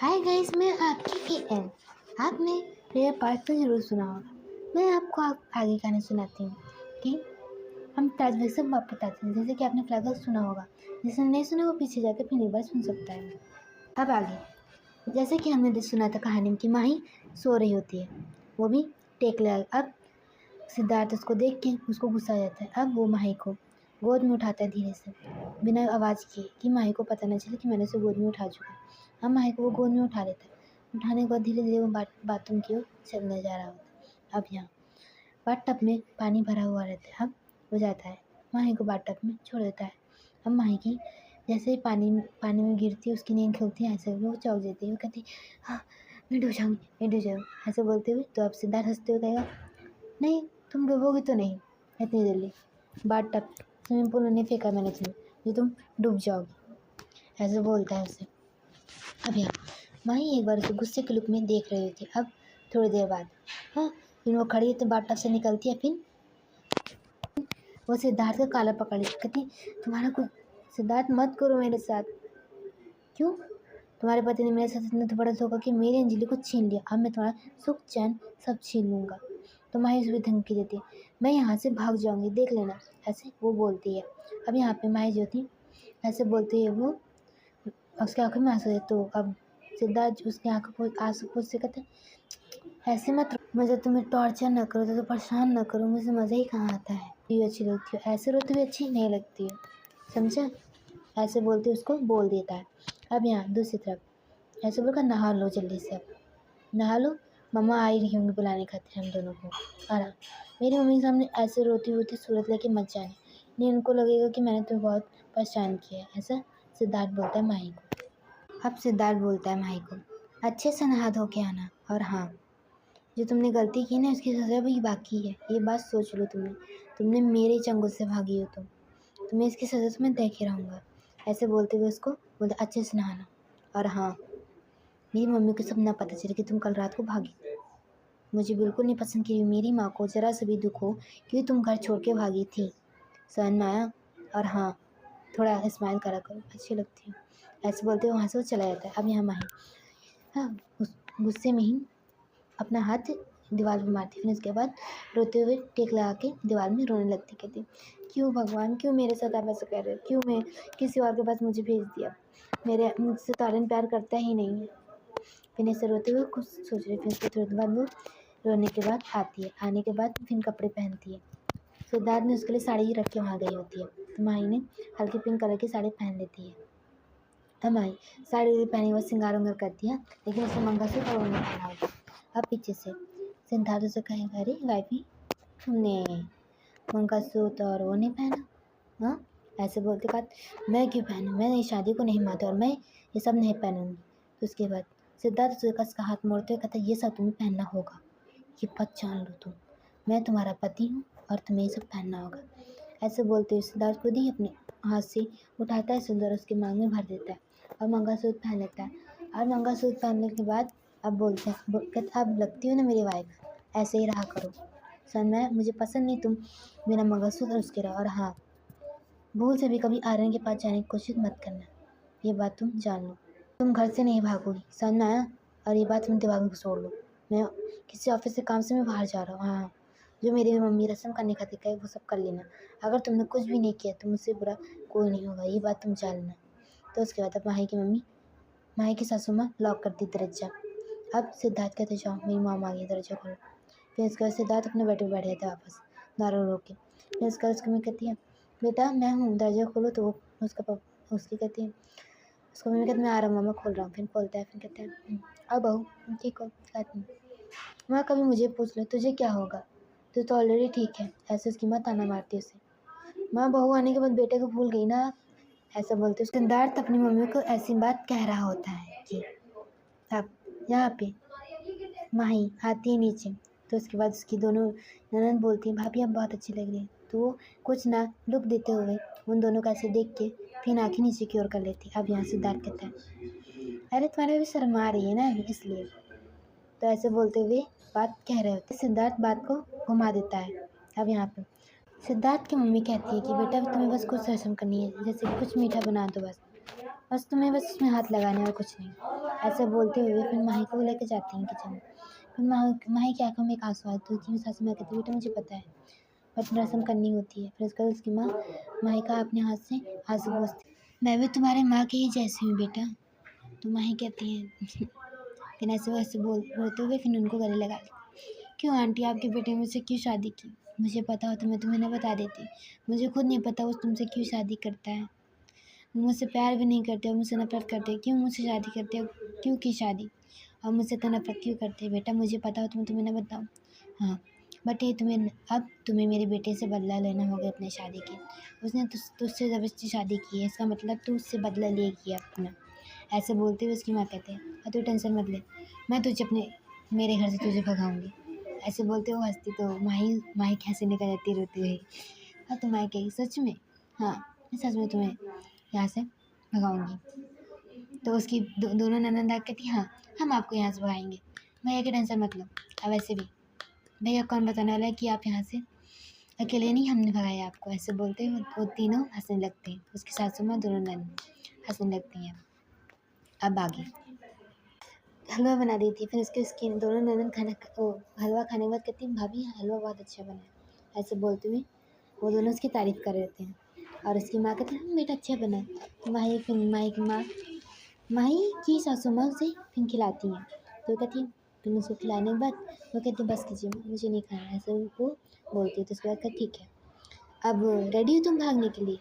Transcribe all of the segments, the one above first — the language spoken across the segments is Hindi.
हाय गाइस, मैं आपकी एएन। आपने मेरा पार्ट तो ज़रूर सुना होगा। मैं आपको आगे कहानी सुनाती हूँ कि हम फ्लैशबैक से वापस आते हैं। जैसे कि आपने फ्लैशबैक सुना होगा, जिसने नहीं सुना वो पीछे जाकर फिर एक बार सुन सकता है। अब आगे, जैसे कि हमने सुना था कहानी में कि माही सो रही होती है, वो भी टेक लगा। अब सिद्धार्थ उसको देख के उसको गुस्सा आ जाता है। अब वो माही को गोद में उठाता है धीरे से, बिना आवाज़ किए, कि माही को पता न चले कि मैंने उसे गोद में उठा चुका है। अब माही को वो गोद में उठा लेता है। उठाने के बाद धीरे धीरे वो बाथरूम की ओर चलने जा रहा होता है। अब यहाँ बाथटब में पानी भरा हुआ रहता है। अब वो जाता है, माही को बाथटब में छोड़ देता है। अब माही की जैसे ही पानी में गिरती है, उसकी नींद खुलती है, ऐसे वो चौंक जाती है। वो कहती है, हाँ मैं डूब जाऊँगी, मैं डूब जाऊँगी, ऐसे बोलते हुए। तो अब सिद्धार्थ हंसते हुए कहेगा, नहीं तुम डूबोगी तो नहीं इतनी जल्दी, बाथटब स्विमिंग पूल में नहीं फेंका मैंने तुम्हें जो तुम डूब जाओगी, ऐसे बोलता है उसे। अब यहाँ माही एक बार उसे गुस्से के लुक में देख रही होती है। अब थोड़ी देर बाद हाँ फिर वो खड़ी तो बाथटब से निकलती है। फिर वो सिद्धार्थ का काला पकड़ लेती, कहती तुम्हारा कुछ, सिद्धार्थ मत करो मेरे साथ। क्यों? तुम्हारे पति ने मेरे साथ इतना तो बड़ा धोखा कि मेरी अंजलि को छीन लिया। अब मैं तुम्हारा सुख चैन सब छीन लूँगा। तो माही उसे भी धमकी देती है, मैं यहाँ से भाग जाऊँगी, देख लेना, ऐसे वो बोलती है। अब यहाँ पे माही जो थी ऐसे बोलती है, वो उसकी आंखों में आंसू है। तो अब सिद्धार्थ उसकी आंखों को आंसू पोंछ से कहते, ऐसे मत रो, मुझे तुम्हें टॉर्चर न करो, तो परेशान न करो, मुझे मज़ा ही कहाँ आता है। ये अच्छी लगती हो, ऐसे रोती हुई अच्छी नहीं लगती है, समझा? ऐसे बोलते उसको बोल देता है। अब यहाँ दूसरी तरफ ऐसे बोलकर, नहा लो जल्दी से, अब नहा लो, मम्मा आ ही रही होंगी बुलाने खातिर हम दोनों को। और हाँ, मेरी मम्मी के सामने ऐसे रोती हुई सूरत लेके मत जाने, नहीं उनको लगेगा कि मैंने तुम्हें बहुत परेशान किया है, ऐसा सिद्धार्थ बोलता है माही को। अब सिद्धार्थ बोलता है माही को, अच्छे से नहा धो के आना, और हाँ जो तुमने गलती की ना उसकी सज़ा भी बाकी है, ये बात सोच लो। तुमने मेरे चंगुल से भागी हो, तुम्हें इसकी सज़ा तो मैं दे के रहूँगा, ऐसे बोलते हुए उसको बोलते अच्छे से नहाना। और हाँ, मेरी मम्मी को सब ना पता चले कि तुम कल रात को भागी, मुझे बिल्कुल नहीं पसंद कि मेरी माँ को ज़रा सा भी दुख हो कि तुम घर छोड़ के भागी थी, समझ में आया? और हाँ, थोड़ा स्माइल करा करो, अच्छी लगती हो, ऐसे बोलते हुए वहाँ से वो चला जाता है। अब यहाँ माही हाँ उस गुस्से में ही अपना हाथ दीवार पे मारती, फिर उसके बाद रोते हुए टेक लगा के दीवार में रोने लगती, कहती क्यों भगवान, क्यों मेरे साथ आप ऐसा कर रहे हो, क्यों मैं किसी और के पास मुझे भेज दिया, मुझसे तारन प्यार करता ही नहीं है। फिर ऐसे रोते हुए कुछ सोच रही, फिर उसके थोड़ी देर बाद वो रोने के बाद आती है, आने के बाद फिर कपड़े पहनती है। सिद्धार्थ ने उसके लिए साड़ी रख के वहाँ गई होती है, तो माही ने हल्की पिंक कलर की साड़ी पहन लेती है। तब माही साड़ी पहने हुए श्रृंगार उंगार करती है, लेकिन उसने मंगलसूत्र और वो नहीं पहना होता। अब पीछे से सिद्धार्थ उसे कहेगा, अरे वाइफी तुमने मंगलसूत्र और वो नहीं पहना, हाँ ऐसे बोलते बात, मैं क्यों पहनूँ, मैं इस शादी को नहीं मानती और मैं ये सब नहीं पहनूँगी। तो उसके बाद सिद्धार्थ उसे कस का हाथ मोड़ते हुए कहता, ये सब तुम्हें पहनना होगा, ये बात जान लो तुम, मैं तुम्हारा पति हूँ और तुम्हें ये सब पहनना होगा। ऐसे बोलते हुए सिद्धार्थ खुद ही अपने हाथ से उठाता है सिंदूर, उसके मांग में भर देता है और मंगलसूत्र पहन लेता है। और मंगलसूत्र पहनने के बाद अब बोलते हैं, कहते अब लगती हो ना मेरी वाइफ, ऐसे ही रहा करो, समझ में? मुझे पसंद नहीं तुम बिना मंगलसूत्र उसके रहो। और हाँ, भूल से भी कभी आर्यन के पास जाने की कोशिश मत करना, ये बात तुम जान लो, तुम घर से नहीं भागोगी, समझ में आया? और ये बात तुम दिमाग में छोड़ लो, मैं किसी ऑफिस से काम से मैं बाहर जा रहा हूँ। हाँ, जो मेरी मम्मी रस्म करने खातिर कहे वो सब कर लेना, अगर तुमने कुछ भी नहीं किया तो मुझसे बुरा कोई नहीं होगा, ये बात तुम जान लेना। तो उसके बाद अब माही की सासू माँ लॉक करती दरवाजा। अब सिद्धार्थ कहते, जाओ मेरी माँ आ गई, दरवाजा खोलो। फिर उसके बाद सिद्धार्थ अपने बेड पर बैठ जाता है वापस दारू रो के। फिर उसके बाद उसकी मम्मी कहती है, बेटा मैं हूँ, दरवाजा खोलो। तो वो उसकी कहती है, उसको मम्मी कहती, मैं आ रहा हूँ, मामा खोल रहा हूँ। फिर खोलता है, फिर कहते हैं, अब बहू ठीक हो, कहती माँ कभी मुझे पूछ लो तुझे क्या होगा, तू तो ऑलरेडी ठीक है, ऐसे उसकी माँ ताना मारती है उसे। माँ बहू आने के बाद बेटे को भूल गई ना, ऐसा बोलते। सिद्धार्थ अपनी मम्मी को ऐसी बात कह रहा होता है कि अब यहाँ पे माही आती है नीचे। तो उसके बाद उसकी दोनों ननद बोलती हैं, भाभी आप बहुत अच्छी लग रही है। तो वो कुछ ना लुक देते हुए उन दोनों को ऐसे देख के फिर आँखें नीचे की ओर कर लेती। अब यहाँ सिद्धार्थ कहता है, अरे तुम्हारे भी शर्म आ रही है ना इसलिए, तो ऐसे बोलते हुए बात कह रहे होते। सिद्धार्थ बात को घुमा देता है। अब यहाँ पे सिद्धार्थ की मम्मी कहती है कि बेटा तुम्हें बस कुछ रस्म करनी है, जैसे कुछ मीठा बना दो, बस तुम्हें बस उसमें हाथ लगाना है और कुछ नहीं, ऐसे बोलते हुए फिर माही को लेकर जाती हैं किचन में। फिर माही की आंखों में एक आंसू आते हैं। सासू माँ कहती है बेटा मुझे पता है बट रस्म करनी होती है। फिर उसके बाद उसकी माँ माही का अपने हाथ से आंसू पोंछती है। मैं भी तुम्हारे माँ की ही जैसी हूँ बेटा। तो माही कहती है फिर ऐसे वैसे बोलते हुए फिर उनको गले लगा दी। क्यों आंटी आपके बेटे ने मुझसे क्यों शादी की? मुझे पता हो तो मैं तुम्हें ना बता देती। मुझे खुद नहीं पता वो तुमसे क्यों शादी करता है। मुझसे प्यार भी नहीं करते और मुझसे नफरत करते। क्यों मुझसे शादी करते हो? क्यों की शादी? और मुझसे तो नफरत क्यों करते? बेटा मुझे पता हो तो मैं तुम्हें ना बताऊँ। हाँ बट ये तुम्हें मेरे बेटे से बदला लेना होगा अपनी शादी की। उसने तुझसे ज़बरदस्ती शादी की है, इसका मतलब तू उससे बदला लेगी अपना। ऐसे बोलते हुए उसकी माँ कहते हैं और तू टेंशन मत ले, मैं मेरे घर से तुझे भगाऊंगी। ऐसे बोलते हुए हंसती तो माही माही कैसे निकल जाती रोती हुई। हाँ तो माही कही सच में? हाँ मैं सच में तुम्हें यहाँ से भगाऊंगी। तो उसकी दोनों ननद आके कहती हाँ हम आपको यहाँ से भगाएंगे, भैया की टेंशन मत लो। अब वैसे भी भैया कौन बताने वाला है कि आप यहाँ से अकेले नहीं, हमने भगाया आपको। ऐसे बोलते वो तीनों हंसने लगते हैं। उसकी सासू माँ दोनों ननद हंसने लगती हैं। अब आगे हलवा बना दी थी। फिर उसकी दोनों ननद हलवा खाने के बाद कहती भाभी हलवा बहुत अच्छा बना है। ऐसे बोलते हुए वो दोनों उसकी तारीफ़ कर रहे थे और उसकी माँ कहती है बेटा अच्छा बना है। माही की सासू माँ उसे फिर खिलाती हैं। तो कहती है फिर उसको खिलाने के बाद वो कहती बस कीजिए मुझे नहीं खाना। ऐसे वो बोलती है। तो उसके बाद कहती ठीक है अब रेडी हो तुम भागने के लिए,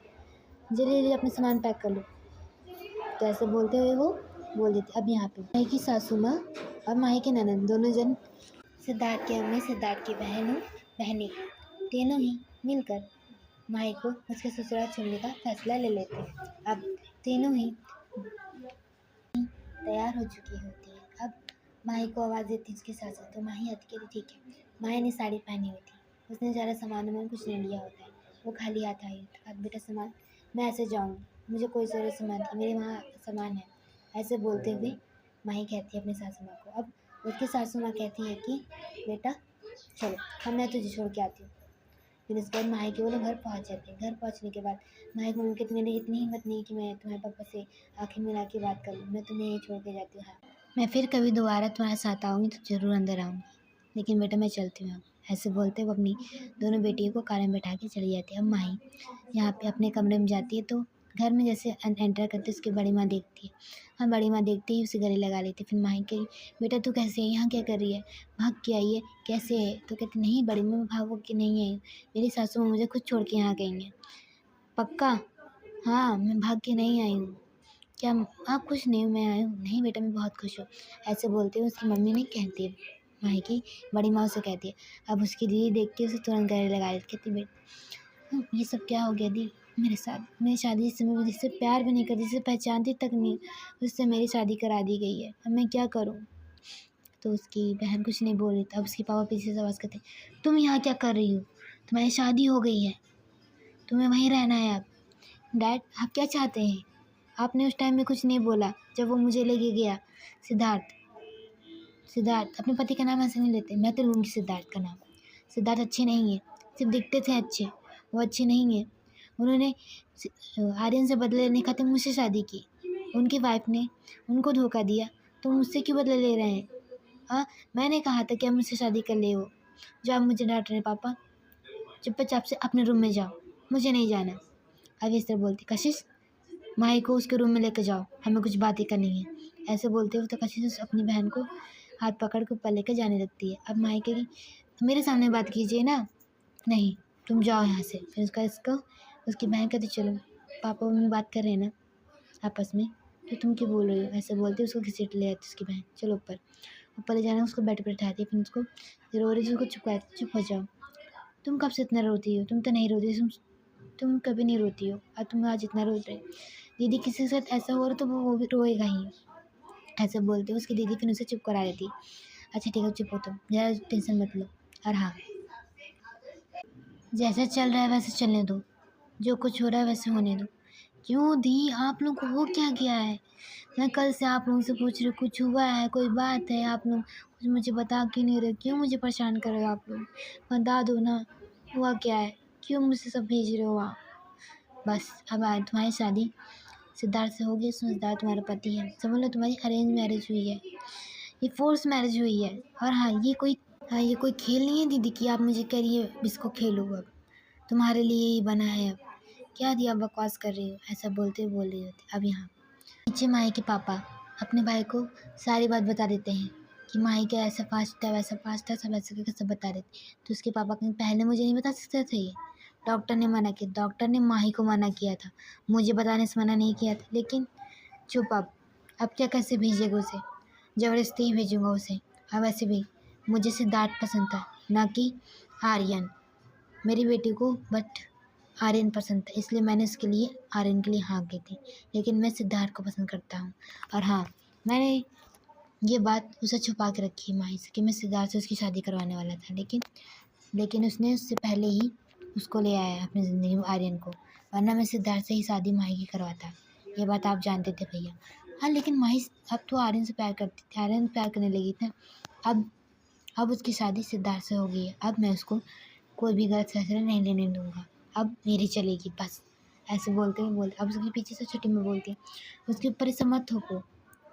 जल्दी जल्दी अपना सामान पैक कर लो। तो ऐसे बोलते हुए वो बोल देती अब यहाँ पे माही की सासू माँ और माही के ननद दोनों जन सिद्धार्थ की अम्मी सिद्धार्थ की बहनें तीनों ही मिलकर माही को उसके ससुराल छोड़ने का फैसला ले लेते हैं। अब तीनों ही तैयार हो चुकी होती है। अब माही को आवाज़ देती उसकी सासू। तो माही आती कहती ठीक है। माही ने साड़ी पहनी हुई थी, उसने ज़्यादा सामान कुछ नहीं लिया होता है, वो खाली हाथ आई। अब बेटा सामान मैं ऐसे जाऊँगी, मुझे कोई ज़रूरत सामान की, मेरे वहाँ सामान है। ऐसे बोलते हुए माही कहती है अपनी सासू माँ को। अब उसकी सासू माँ कहती है कि बेटा चलो हम मैं तुझे छोड़ के आती हूँ। फिर उसके बाद माही के वो लोग घर पहुँच जाते हैं। घर पहुँचने के बाद माही को मम्मी कहती मेरी इतनी हिम्मत नहीं कि मैं तुम्हारे पापा से आखिर मिला के बात कर लूँ, मैं तुम्हें यहीं छोड़ के जाती हूँ। हाँ मैं फिर कभी दोबारा तुम्हारे साथ आऊँगी तो ज़रूर अंदर आऊँगी, लेकिन बेटा मैं चलती हूँ। ऐसे बोलते वो अपनी दोनों बेटियों को कार में बैठा के चली जाती है। अब माही यहाँ पे अपने कमरे में जाती है तो घर में जैसे एंटर करते उसकी बड़ी माँ देखती है। हाँ बड़ी माँ देखते ही उसे गले लगा लेती। फिर माही कही बेटा तू कैसे है, यहाँ क्या कर रही है, भाग के आई है, कैसे है? तो कहती नहीं बड़ी माँ भागो के नहीं आई, मेरी सासू माँ मुझे खुद छोड़ के यहाँ गई हैं। पक्का? हाँ मैं भाग के नहीं आई हूँ। क्या आप खुश नहीं हो? मैं आई हूँ। नहीं बेटा मैं बहुत खुश हूँ। ऐसे बोलते हुए उसकी मम्मी ने कहती है माही की बड़ी माँ उसे कहती है। अब उसकी दीदी देख के उसे तुरंत गले लगा लेती। कहती बेटा ये सब क्या हो गया दी मेरे साथ? मेरी शादी से मैं जिससे प्यार भी नहीं करती, जिसे पहचानती तक नहीं, उससे मेरी शादी करा दी गई है, अब मैं क्या करूँ? तो उसकी बहन कुछ नहीं बोल रही। तब उसके पापा पीछे से आवाज़ करते तुम यहाँ क्या कर रही हो? तुम्हारी शादी हो गई है, तुम्हें वहीं रहना है। अब डैड आप क्या चाहते हैं? आपने उस टाइम में कुछ नहीं बोला जब वो मुझे लेके गया। सिद्धार्थ अपने पति का नाम ऐसे नहीं लेते, मैं तो लूँगी सिद्धार्थ का नाम। सिद्धार्थ अच्छे नहीं है, सिर्फ दिखते थे अच्छे, वो अच्छे नहीं है। उन्होंने आर्यन से बदले लेने खातिर मुझसे शादी की, उनकी वाइफ ने उनको धोखा दिया, तो मुझसे क्यों बदले ले रहे हैं? हाँ मैंने कहा था कि आप मुझसे शादी कर ले हो। जो आप मुझे डांट रहे पापा, चुपचाप से अपने रूम में जाओ, मुझे नहीं जाना। अब इस तरह बोलती कशिश माही को उसके रूम में लेकर जाओ, हमें कुछ बातें करनी है। ऐसे बोलते हुए तो कशिश अपनी बहन को हाथ पकड़ के ऊपर लेकर जाने लगती है। अब माही कहेगी मेरे सामने बात कीजिए ना, नहीं तुम जाओ यहाँ से। फिर इसको उसकी बहन कहती चलो पापा मम्मी बात कर रहे हैं ना आपस में, तो तुम क्यों बोल रही हो? ऐसे बोलते उसको घसीट ले जाती उसकी बहन। चलो ऊपर ले जाना, उसको बेड पर बैठाती है। फिर उसको रो रही थी उसको चुप हो जाओ, तुम कब से इतना रोती हो? तुम तो नहीं रोती, तुम कभी नहीं रोती हो और तुम आज इतना रो रहे। दीदी किसी के साथ ऐसा हो रहा तो वो भी रोएगा ही। ऐसे बोलते उसकी दीदी फिर उसे चुप करा देती। अच्छा ठीक है चुप हो तुम, ज़्यादा टेंशन मत लो। और हाँ जैसा चल रहा है वैसे चलने दो, जो कुछ हो रहा है वैसे होने दो। क्यों दी आप लोग को हो क्या गया है? मैं कल से आप लोगों से पूछ रही हूँ कुछ हुआ है, कोई बात है? आप लोग कुछ मुझे बता क्यों नहीं रहे? क्यों मुझे परेशान कर रहे हो आप लोग? बता दो ना हुआ क्या है, क्यों मुझसे सब भेज रहे हो आप? बस अब आए तुम्हारी शादी सिद्धार्थ से हो गया। सिद्धार्थ तुम्हारा पति है, समझ लो तुम्हारी अरेंज मैरिज हुई है, ये फोर्स मैरिज हुई है। और ये कोई खेल नहीं है दीदी कि आप मुझे करिए इसको खेलो, अब तुम्हारे लिए ही बना है, अब क्या दिया बकवास कर रही हो, ऐसा बोलते बोल रही होती। अब यहाँ नीचे माही के पापा अपने भाई को सारी बात बता देते हैं कि माही का ऐसा फास्ट है, वैसा फास्ट है, सब ऐसा करके सब बता देते। तो उसके पापा कहीं पहले मुझे नहीं बता सकते थे, ये डॉक्टर ने मना किया, डॉक्टर ने माही को मना किया था, मुझे बताने से मना नहीं किया था। लेकिन चुप। अब क्या कैसे भेजेगा उसे, ज़बरदस्ती ही भेजूँगा उसे। अब वैसे भी मुझे सिद्धार्थ पसंद था, ना कि आर्यन। मेरी बेटी को बट आर्यन पसंद था, इसलिए मैंने उसके लिए आर्यन के लिए हाँ की थी। लेकिन मैं सिद्धार्थ को पसंद करता हूँ। और हाँ, मैंने ये बात उसे छुपा के रखी है माही से कि मैं सिद्धार्थ से उसकी शादी करवाने वाला था। लेकिन उसने उससे पहले ही उसको ले आया अपनी ज़िंदगी में, आर्यन को। वरना मैं सिद्धार्थ से ही शादी माही की करवाता। ये बात आप जानते थे भैया। हाँ, लेकिन माही अब तो आर्यन से प्यार करती थी, आर्यन प्यार करने लगी थी। अब उसकी शादी सिद्धार्थ से हो गई है। अब मैं उसको कोई भी गलत फैसला नहीं लेने दूंगा, अब मेरी चलेगी बस। ऐसे बोलते ही बोलते अब उसके पीछे से छुट्टी में बोलती है, उसके ऊपर इसे मत थोपो।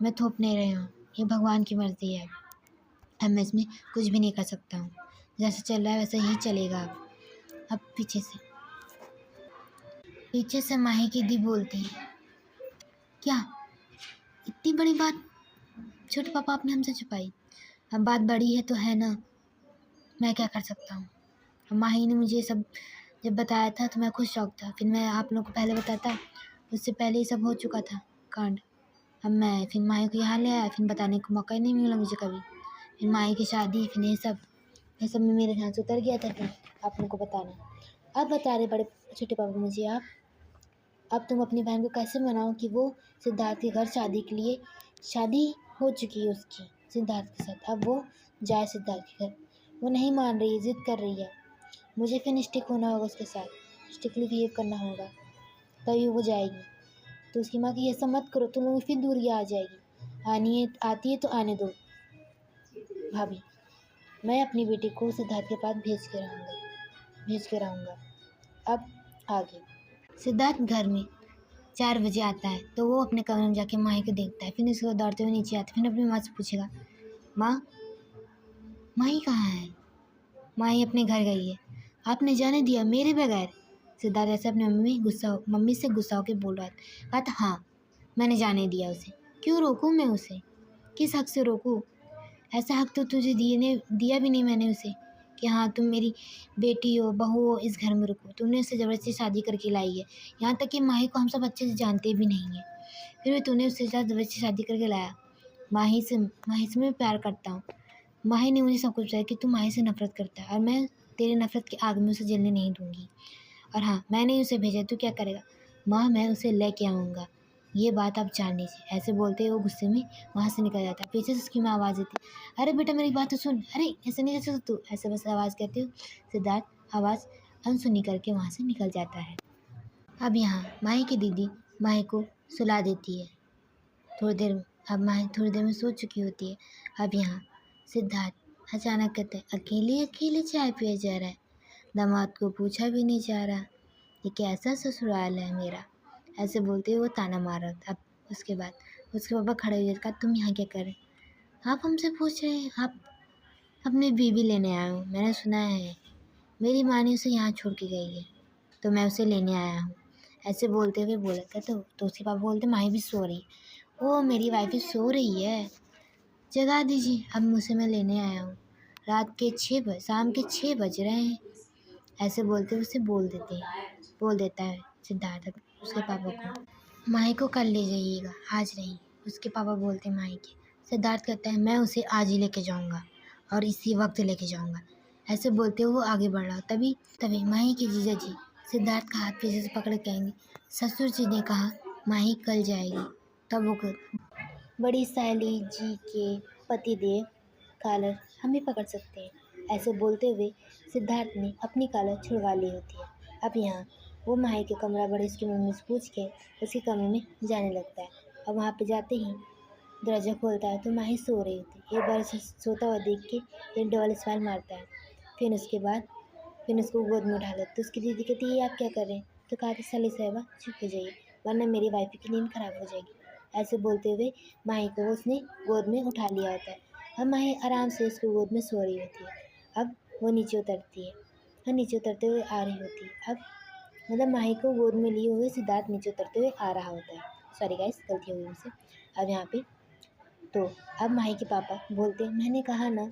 मैं थोप नहीं रही हूँ, ये भगवान की मर्जी है। अब मैं इसमें कुछ भी नहीं कर सकता हूँ, जैसे चल रहा है वैसे ही चलेगा। अब पीछे से माही की दी बोलती है, क्या इतनी बड़ी बात छोटे पापा आपने हमसे छुपाई? अब बात बड़ी है तो है ना, मैं क्या कर सकता हूँ। माही ने मुझे सब जब बताया था तो मैं खुद शौक था, फिर मैं आप लोगों को पहले बताता, उससे पहले ही सब हो चुका था कांड। अब मैं फिर माही को यहाँ ले आया, फिर बताने को मौका ही नहीं मिला मुझे कभी। फिर माही की शादी, फिर ये सब में मेरे ध्यान से उतर गया था फिर आप लोगों को बताना। अब बता रहे बड़े छोटे पापा मुझे आप, अब तुम अपनी बहन को कैसे मनाओ कि वो सिद्धार्थ के घर शादी हो चुकी है उसकी सिद्धार्थ के साथ, अब वो जाए सिद्धार्थ के घर। वो नहीं मान रही है, ज़िद कर रही है। मुझे फिर स्टिक होना होगा उसके साथ, स्ट्रिक्टली बिहेव करना होगा, तभी वो जाएगी। तो उसकी माँ की ऐसा मत करो, तुम लोग फिर दूरियाँ आ जाएगी। आती है तो आने दो भाभी। मैं अपनी बेटी को सिद्धार्थ के पास भेज के रहूँगा। अब आगे सिद्धार्थ घर में 4 बजे आता है तो वो अपने कमरे में जाके माही को देखता है। फिर उसको दौड़ते हुए नीचे आता है, फिर अपनी माँ से पूछेगा, माँ माही कहाँ है? माही अपने घर गई है, आपने जाने दिया मेरे बगैर? सिद्धार्थ ऐसे अपनी मम्मी से गुस्सा होकर बोल रहा था। कहा था, हाँ मैंने जाने दिया उसे। क्यों रोकूं मैं उसे? किस हक से रोकूं? ऐसा हक तो तुझे दिया भी नहीं मैंने उसे कि हाँ तुम मेरी बेटी हो, बहू हो, इस घर में रुको। तुमने उससे ज़बरदस्ती शादी करके लाई है। यहाँ तक कि माही को हम सब अच्छे से जानते भी नहीं हैं, फिर भी तूने उसके साथ ज़बरदस्ती शादी करके लाया। माही से मैं प्यार करता हूँ। माही ने मुझे सब कुछ बताया कि तू माही से नफरत करता है, और मैं तेरे नफरत की आग में उसे जलने नहीं दूंगी। और हाँ, मैंने ही उसे भेजा, तू क्या करेगा? माँ मैं उसे लेके आऊँगा, ये बात आप जान लीजिए। ऐसे बोलते ही वो गुस्से में वहाँ से निकल जाता है। पीछे से उसकी माँ आवाज़ देती, अरे बेटा मेरी बात तो सुन, अरे ऐसे नहीं कर सकता तू, ऐसे बस आवाज़ कहती हूँ। सिद्धार्थ आवाज़ अनसुनी करके वहाँ से निकल जाता है। अब यहाँ माही की दीदी माही को सुला देती है थोड़ी देर में। अब माही थोड़ी देर में सो चुकी होती है। अब यहाँ सिद्धार्थ अचानक कहते हैं, अकेले अकेले चाय पिया जा रहा है, दामाद को पूछा भी नहीं जा रहा, ये कैसा ससुराल है मेरा? ऐसे बोलते हुए वो ताना मार रहा था। अब उसके बाद उसके पापा खड़े हुए, कहा तुम यहाँ क्या कर रहे? आप हमसे पूछ रहे हैं? आप अपनी बीवी लेने आए हो, मैंने सुना है मेरी माँ ने उसे यहाँ छोड़ के गई है, तो मैं उसे लेने आया हूँ। ऐसे बोलते हुए बोला था। तो उसके पापा बोलते, माही भी सो रही है। ओ मेरी वाइफ भी सो रही है, जगा दीजिए, अब उसे मैं लेने आया हूँ। शाम के 6 बज रहे हैं। ऐसे बोलते हुए उसे बोल देता है सिद्धार्थ उसके पापा को, माही को कल ले जाइएगा, आज नहीं। उसके पापा बोलते हैं माही के। सिद्धार्थ कहता है, मैं उसे आज ही लेके जाऊंगा और इसी वक्त लेके जाऊंगा। ऐसे बोलते हुए वो आगे बढ़ रहा। तभी माही के जीजा जी सिद्धार्थ का हाथ पीछे से पकड़ के आएंगे। ससुर जी ने कहा माही कल जाएगी। तब वो बड़ी साली जी के पतिदेव कॉलर हम भी पकड़ सकते हैं। ऐसे बोलते हुए सिद्धार्थ ने अपनी कॉलर छुड़वा ली होती है। अब यहाँ वो माही के कमरा बड़े उसकी मम्मी से पूछ के उसके कमरे में जाने लगता है। अब वहाँ पे जाते ही दरवाज़ा खोलता है तो माही सो रही होती है। एक बार उसे सोता हुआ देख के एक डबल स्माइल मारता है। फिर उसको गोद में उठा लेते तो उसकी दीदी कहती है, ये आप क्या कर रहे हैं? तो कहा था, साली साहिबा चुप हो जाइए, वरना मेरी वाइफ की नींद खराब हो जाएगी। ऐसे बोलते हुए माही को उसने गोद में उठा लिया होता है। अब माही आराम से उसकी गोद में सो रही होती है। अब वो नीचे उतरती है। हाँ, नीचे उतरते हुए आ रही होती है। अब मतलब माही को गोद में लिए हुए सिद्धार्थ नीचे उतरते हुए आ रहा होता है। सॉरी गाइस, गलती हो गई मुझसे। अब यहाँ पे तो अब माही के पापा बोलते हैं, मैंने कहा ना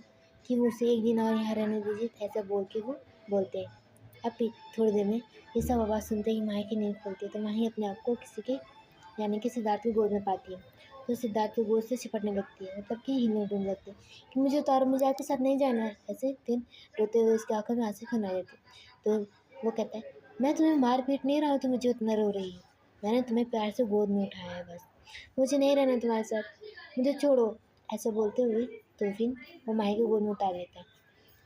कि वो उसे एक दिन और यहाँ रहने दीजिए, ऐसा बोल के वो बोलते हैं। अब फिर थोड़ी देर में ये सब आवाज़ सुनते ही माही की नींद खुलती है। तो माही अपने आप को किसी के यानी कि सिद्धार्थ की गोद में पाती है। तो सिद्धार्थ की गोद से चिपटने लगती है, मतलब कि हिलने डुलने लगती है कि मुझे उतारो, मुझे आपके साथ नहीं जाना है। ऐसे फिर रोते हुए उसकी आंखों में आंसू खुना जाते। तो वो कहता है, मैं तुम्हें मार पीट नहीं रहा हूँ तो मुझे उतना रो रही है। मैंने तुम्हें प्यार से गोद में उठाया है बस। मुझे नहीं रहना तुम्हारे साथ, मुझे छोड़ो। ऐसा बोलते हुए तो फिर वो माही की गोद में उतार लेता है।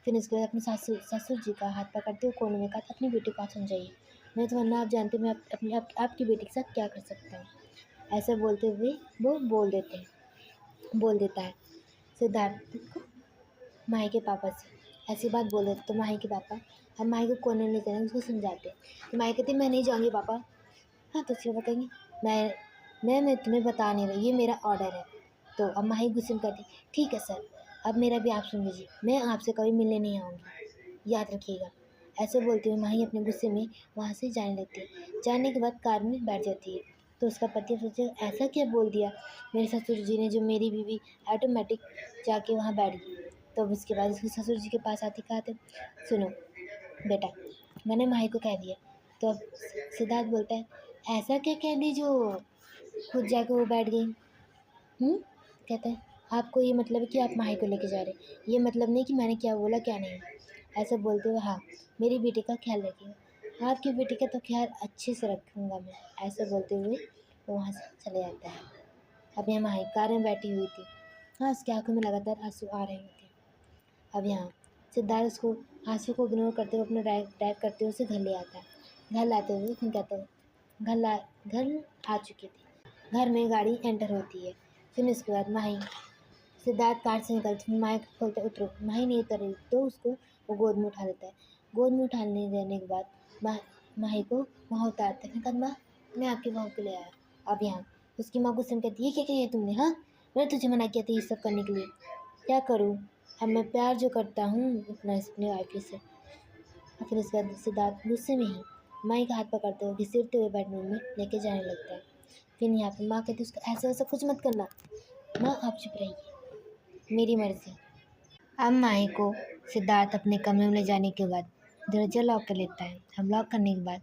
फिर उसके बाद अपने ससुर जी का हाथ पकड़ते हुए कोने में कहा, अपनी बेटी को आप समझाइए, मैं तो वरना आप जानते मैं अपनी आपकी बेटी के साथ क्या कर सकता हूँ। ऐसा बोलते हुए वो बोल देता है सिद्धार्थ को माही के पापा से। ऐसी बात बोल देते तो माही के पापा अब माही को कोने में ले जाने उसको समझाते। तो माही कहती, मैं नहीं जाऊँगी पापा। हाँ, तो उसके बताएंगे, मैं तुम्हें बता नहीं रही, ये मेरा ऑर्डर है। तो अब माही गुस्से में कहती, ठीक है सर, अब मेरा भी आप सुन लीजिए, मैं आपसे कभी मिलने नहीं आऊँगी, याद रखिएगा। ऐसे बोलते हुए माही अपने गुस्से में वहाँ से जाने लगती है। जाने के बाद कार में बैठ जाती है। तो उसका पति सोचे, ऐसा क्या बोल दिया मेरे ससुर जी ने जो मेरी बीवी ऑटोमेटिक जाके वहाँ बैठ गई। तो उसके बाद उसके ससुर जी के पास आती, कहा थे, सुनो बेटा, मैंने माही को कह दिया। तो अब सिद्धार्थ बोलता है, ऐसा क्या कह दी जो खुद जाके वो बैठ गई। कहता है, आपको ये मतलब है कि आप माही को लेके जा रहे, ये मतलब नहीं कि मैंने क्या बोला क्या नहीं। ऐसा बोलते हुए, हाँ, मेरी बेटी का ख्याल रखिएगा, आपकी बेटी का तो ख्याल अच्छे से रखूँगा मैं। ऐसा बोलते हुए वो वहाँ से चले जाता है। अब यहाँ माही कार में बैठी हुई थी। हाँ, उसकी आंखों में लगातार आंसू आ रहे होते। अब यहाँ सिद्धार्थ उसको आंसू को इग्नोर करते हुए अपना ड्राइव करते हुए उसे घर ले आता है। घर लाते हुए फिर कहता है, घर आ चुकी थी। घर में गाड़ी एंटर होती है। फिर उसके बाद माही सिद्धार्थ कार से निकलते फिर माही को खोलते, उतरो। माही नहीं उतर रही तो उसको वो गोद में उठा लेता है। गोद में उठाने देने के बाद माही को वहाँ उतारते फिर कहता, माँ, मैं आपकी बहू को ले आया। अब यहाँ उसकी माँ गुस्से में कहती, ये क्या किया तुमने? हाँ, मैंने तुझे मना किया था ये सब करने के लिए, क्या करूँ अब? मैं प्यार जो करता हूँ इतना अपनी वाइफ से। और फिर उसके बाद सिद्धार्थ गुस्से में ही माही का हाथ पकड़ते हुए घसीटते हुए बेडरूम में लेके जाने लगता है। फिर यहाँ पे माँ कहती, उसको ऐसा वैसा कुछ मत करना। माँ, आप चुप रहिए, मेरी मर्जी। अब माही को सिद्धार्थ अपने कमरे में ले जाने के बाद दरवाजा लॉक कर लेता है। अब लॉक करने के बाद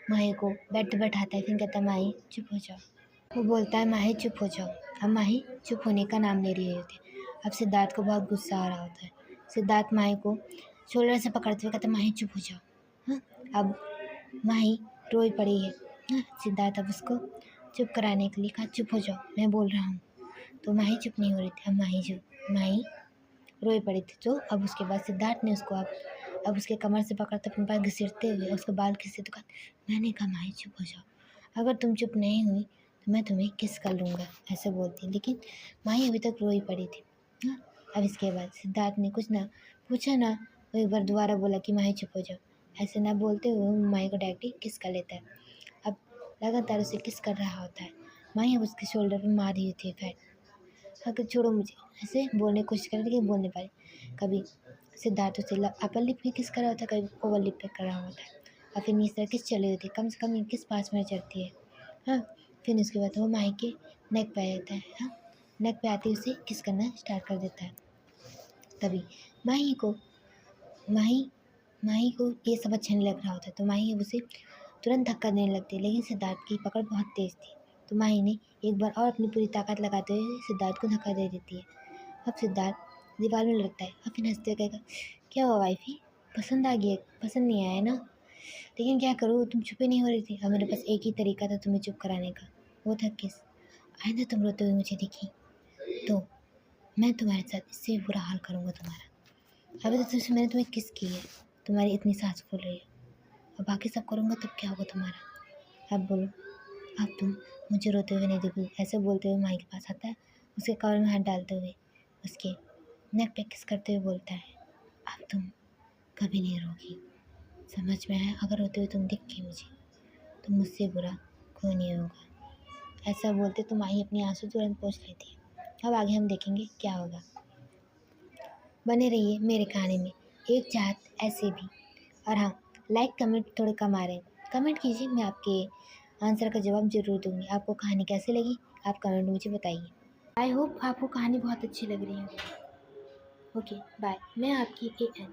माही को बेड पे बैठाता है। फिर कहता है, माही चुप हो जाओ। वो बोलता है, माही चुप हो जाओ। अब माही चुप होने का नाम ले रही होती है। अब सिद्धार्थ को बहुत गुस्सा आ रहा होता है। सिद्धार्थ माही को शोल्डर से पकड़ते हुए कहता है, माही चुप हो जाओ। हाँ, अब माही रोई पड़ी है। हाँ, सिद्धार्थ अब उसको चुप कराने के लिए कहा, चुप हो जाओ, मैं बोल रहा हूँ। तो माही चुप नहीं हो रही थी। अब माही रोई पड़ी थी। तो अब उसके बाद सिद्धार्थ ने उसको अब उसके कमर से पकड़ते अपने पास घसीटते हुए उसके बाल खींचते तो कहा, मैंने कहा माही चुप हो जाओ, अगर तुम चुप नहीं हुई तो मैं तुम्हें किस कर लूँगा, ऐसे बोलती। लेकिन माही अभी तक रोई पड़ी थी। हाँ, अब इसके बाद सिद्धार्थ ने कुछ ना पूछा ना, वो एक बार दोबारा बोला कि माही चुप हो जाओ। ऐसे ना बोलते हुए वो माही को डायरेक्टली किस कर लेता है। अब लगातार उसे किस कर रहा होता है। माही अब उसके शोल्डर पर मार रही होती है फैट, अगर छोड़ो मुझे, ऐसे बोलने की कोशिश कर रही लेकिन बोल नहीं पाई। कभी सिद्धार्थ उसे अपर लिप पे किस कर रहा होता है, कभी ओवर लिप पे कर रहा होता है। और फिर इस तरह किस चली होती है, कम से कम ये किस पास में चढ़ती है। हाँ, फिर उसके बाद वो माही के नेक पे आ जाता है। हाँ, नेक पे आते ही उसे किस करना स्टार्ट कर देता है। तभी माही को माही माही को ये सब अच्छा नहीं लग रहा होता, तो माही अब उसे तुरंत धक्का देने लगती है। लेकिन सिद्धार्थ की पकड़ बहुत तेज़ थी, तो माही ने एक बार और अपनी पूरी ताकत लगाते हुए सिद्धार्थ को धक्का दे देती है। अब सिद्धार्थ दीवार में लड़ता है और फिर हंसते हुए कहेगा, क्या हुआ वाइफी, पसंद आ गया? पसंद नहीं आया ना? लेकिन क्या करूँ, तुम चुप ही नहीं हो रही थी। अब मेरे पास एक ही तरीका था तुम्हें चुप कराने का, वो था किस। आइंदा तुम रोते हुए मुझे दिखी तो मैं तुम्हारे साथ इससे भी बुरा हाल करूँगा तुम्हारा। अभी तो तुझसे मैंने तुम्हें किस की है, तुम्हारी इतनी सांस फूल रही है, और बाकी सब करूँगा तब क्या होगा तुम्हारा। अब बोलो, अब तुम मुझे रोते हुए नहीं देखोगी। ऐसे बोलते हुए माही के पास आता है, उसके कमर में हाथ डालते हुए उसके नेक पे किस करते हुए बोलता है, अब तुम कभी नहीं रोगी, समझ में आया? अगर रोते हुए तुम दिख गई मुझे तो मुझसे बुरा कोई नहीं होगा। ऐसा बोलते तो माही अपनी आंसू तुरंत पोंछ लेती है। अब आगे हम देखेंगे क्या होगा। बने रहिए मेरे कहानी में एक चाहत ऐसे भी। और हाँ, लाइक कमेंट थोड़े कम आ रहे हैं, कमेंट कीजिए, मैं आपके आंसर का जवाब ज़रूर दूंगी। आपको कहानी कैसी लगी आप कमेंट में मुझे बताइए। आई होप आपको कहानी बहुत अच्छी लग रही है। ओके बाय, मैं आपकी AN।